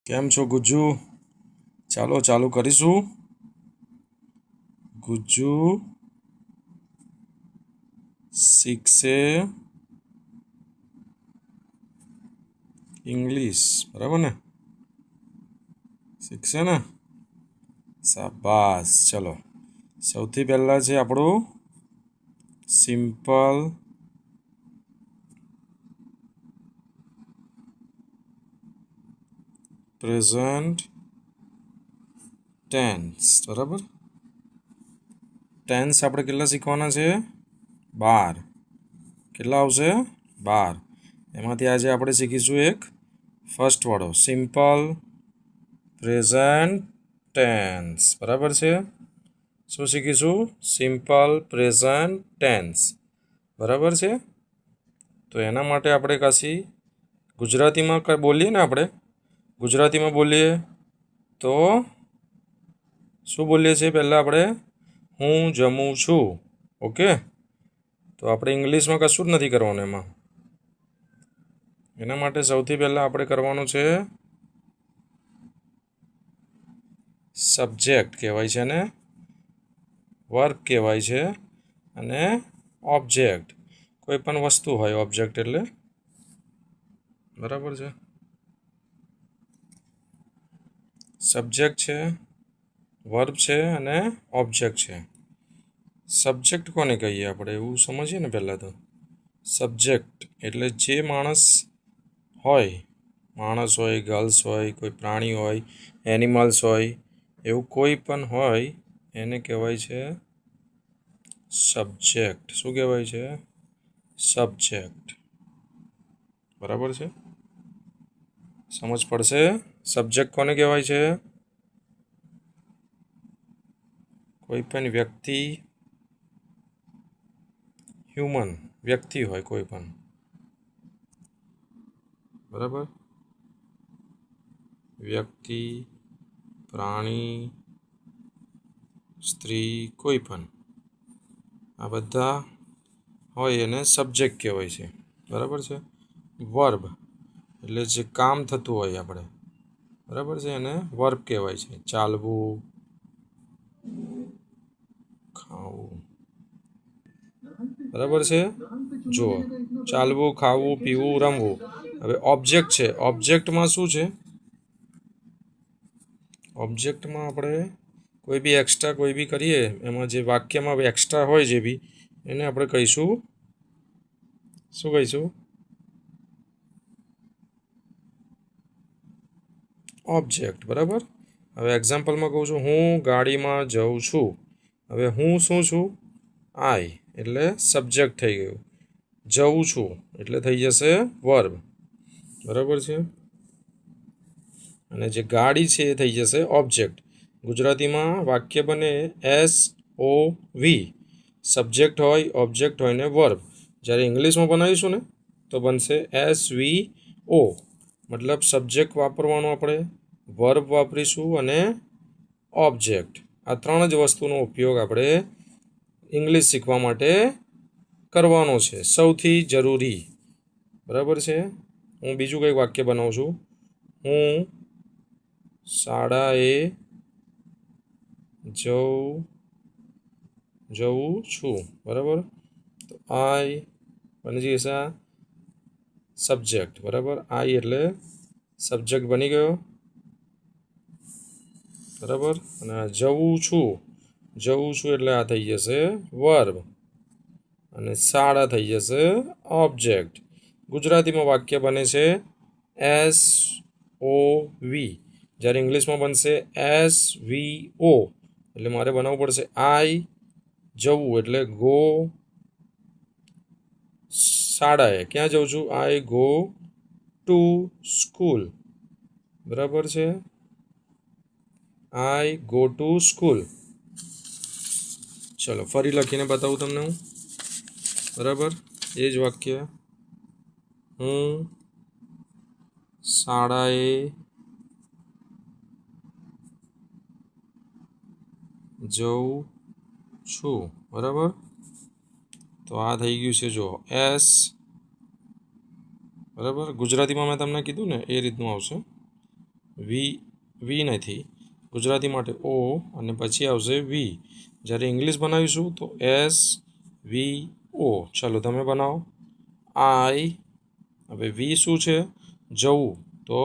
કેમ છો ગુજ્જુ? ચાલો ચાલુ કરીશું. ગુજ્જુ શીખશે ઇંગ્લિશ, બરાબર ને? શીખશે ને? શાબાશ. ચલો, સૌથી પહેલાં છે આપણું સિમ્પલ પ્રેઝન્ટ ટેન્સ, બરાબર? ટેન્સ આપણે કેટલા શીખવાના છે? 12. કેટલા આવશે? 12. એમાંથી આજે આપણે શીખીશું એક ફર્સ્ટ વાળો સિમ્પલ પ્રેઝન્ટ ટેન્સ, બરાબર છે? શું શીખીશું? સિમ્પલ પ્રેઝન્ટ ટેન્સ, બરાબર છે? તો એના માટે આપણે કાશી ગુજરાતીમાં બોલીએ ને, આપણે ગુજરાતીમાં બોલીએ તો શું બોલીએ છીએ? પહેલાં આપણે હું જમું છું. ઓકે, તો આપણે ઇંગ્લિશમાં કશું જ નથી કરવાનું એમાં. એના માટે સૌથી પહેલાં આપણે કરવાનું છે સબ્જેક્ટ કહેવાય છે ને વર્બ કહેવાય છે, અને ઓબ્જેક્ટ કોઈ પણ વસ્તુ હોય ઓબ્જેક્ટ એટલે, બરાબર છે? સબ્જેક્ટ છે, વર્બ છે અને ઓબ્જેક્ટ છે. સબ્જેક્ટ કોને કહીએ આપણે એવું સમજીએ ને પહેલાં તો. સબ્જેક્ટ એટલે જે માણસ હોય, ગર્લ્સ હોય, કોઈ પ્રાણી હોય, એનિમલ્સ હોય, એવું કોઈ પણ હોય એને કહેવાય છે સબ્જેક્ટ. શું કહેવાય છે? સબ્જેક્ટ, બરાબર છે? સમજ પડશે? સબ્જેક્ટ કોને કહેવાય છે? કોઈ પણ વ્યક્તિ, હ્યુમન વ્યક્તિ હોય કોઈ પણ, બરાબર? વ્યક્તિ, પ્રાણી, સ્ત્રી, કોઈ પણ, આ બધા હોય એને સબ્જેક્ટ કહેવાય છે, બરાબર છે? વર્બ એટલે જે કામ થતું હોય આપણે, બરાબર છે, એને વર્બ કહેવાય છે. ચાલવું, ખાવું, બરાબર છે? જુઓ, ચાલવું, ખાવું, પીવું, રમવું. હવે ઓબ્જેક્ટ છે. ઓબ્જેક્ટમાં શું છે? ઓબ્જેક્ટમાં આપણે કોઈ બી એક્સ્ટ્રા કોઈ બી કરીએ, એમાં જે વાક્યમાં એક્સ્ટ્રા હોય જે બી, એને આપણે કહીશું, શું કહીશું? ઓબ્જેક્ટ, બરાબર? હવે એક્ઝામ્પલમાં કહું છું, હું ગાડીમાં જઉં છું. હવે હું શું છું? આઈ એટલે સબ્જેક્ટ થઈ ગયું. જઉં છું એટલે થઈ જશે વર્બ, બરાબર છે? અને જે ગાડી છે એ થઈ જશે ઓબ્જેક્ટ. ગુજરાતીમાં વાક્ય બને SOV, સબ્જેક્ટ હોય, ઓબ્જેક્ટ હોય ને વર્બ. જ્યારે ઇંગ્લિશમાં બનાવીશું ને તો બનશે SVO, મતલબ સબ્જેક્ટ વાપરવાનું આપણે, વર્બ વાપરીશું અને ઓબ્જેક્ટ. આ ત્રણ જ વસ્તુનો ઉપયોગ આપણે ઇંગ્લિશ શીખવા માટે કરવાનો છે, સૌથી જરૂરી, બરાબર છે? હું બીજું કંઈક વાક્ય બનાવું છું, હું શાળાએ જઉં છું, બરાબર? તો આઈ બની જશે સબ્જેક્ટ, બરાબર? આઈ એટલે સબ્જેક્ટ બની ગયો, બરાબર? અને જવું છું એટલે આ થઈ જશે વર્બ, અને શાળા થઈ જશે ઓબ્જેક્ટ. ગુજરાતીમાં વાક્ય બને છે SOV, જ્યારે ઇંગ્લિશમાં બનશે SVO. એટલે મારે બનાવવું પડશે આઈ જવું એટલે ગો, શાળાએ ક્યાં જઉં છું? આઈ ગો ટુ સ્કૂલ, બરાબર છે? I go to school. ચલો ફરી લખીને બતાવું તમને હું, બરાબર? એ જ વાક્ય, હું શાળાએ જઉં છું, બરાબર? તો આ થઈ ગયું છે જો એસ, બરાબર? ગુજરાતીમાં મેં તમને કીધું ને એ રીતનું આવશે. વી નથી, ગુજરાતી માટે ઓ અને પછી આવશે વી. જ્યારે ઇંગ્લિશ બનાવીશું તો SVO. ચાલો તમે બનાવો. આઈ. હવે વી શું છે? જવું. તો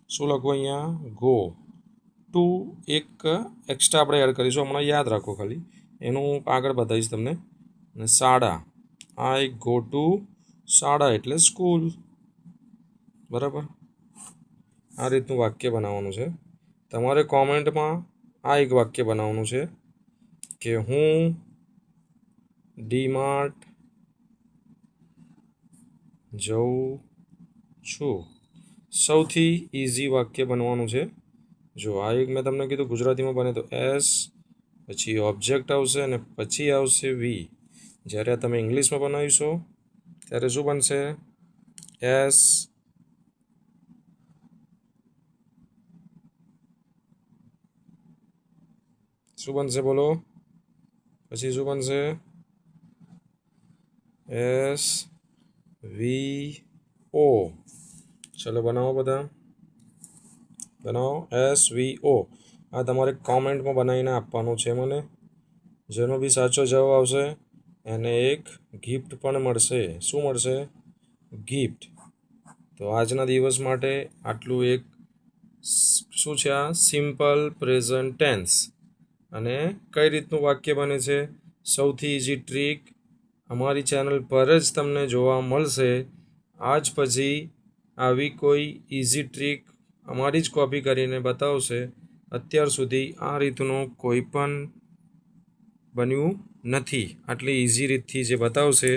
શું લખવું અહીંયા? ગો. ટુ એક એક્સ્ટ્રા આપણે એડ કરીશું, હમણાં યાદ રાખો ખાલી, એનું હું આગળ બતાવીશ તમને. અને શાળા, આઈ ગો ટુ શાળા એટલે સ્કૂલ. બરાબર, આ રીતનું વાક્ય બનાવવાનું છે. તમારે કોમેન્ટમાં આ એક વાક્ય બનાવવાનું છે કે હું ડીમાર્ટ જઉં છું. સૌથી ઇઝી વાક્ય બનવાનું છે. જો આ એક મેં તમને કીધું ગુજરાતીમાં બને તો એસ, પછી ઓબ્જેક્ટ આવશે અને પછી આવશે વી. જ્યારે તમે ઇંગ્લિશમાં બનાવીશો ત્યારે શું બનશે? એસ, શું બનશે બોલો? પછી શું બનશે? SVO. ચલો બનાવો બધા, બનાવો SVO. આ તમારે કોમેન્ટમાં બનાવીને આપવાનું છે મને. જેનો બી સાચો જવાબ આવશે એને એક ગિફ્ટ પણ મળશે. શું મળશે? ગિફ્ટ. તો આજના દિવસ માટે આટલું એક શું છે આ સિમ્પલ પ્રેઝન્ટ ટેન્સ. અને કઈ રીતનું વાક્ય બને છે, સૌથી ઇઝી ટ્રીક અમારી ચેનલ પર જ તમને જોવા મળશે. આજ પછી આવી કોઈ ઇઝી ટ્રીક અમારી જ કોપી કરીને બતાવશે. અત્યાર સુધી આ રીતનું કોઈ પણ બન્યું નથી. આટલી ઇઝી રીતથી જે બતાવશે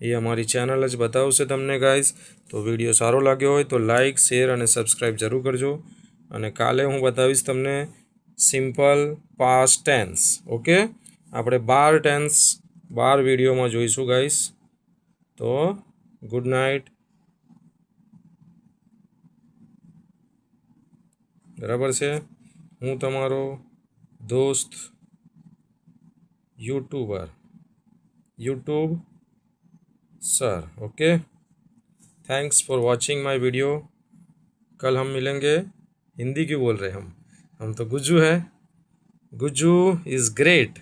એ અમારી ચેનલ જ બતાવશે તમને ગાઈઝ. તો વિડીયો સારો લાગ્યો હોય તો લાઇક, શેર અને સબસ્ક્રાઈબ જરૂર કરજો. અને કાલે હું બતાવીશ તમને સિમ્પલ પાસ્ટ ટેન્સ. ઓકે, આપણે 12 ટેન્સ 12 વિડીયોમાં જોઈશું ગાઈસ. તો ગુડ નાઇટ. બરાબર છે. હું તમારો દોસ્ત YouTube sir. Okay, thanks for watching my video. कल हम मिलेंगे. हिंदी क्यों बोल रहे हैं हम तो गुज्जू है. Gujju is great.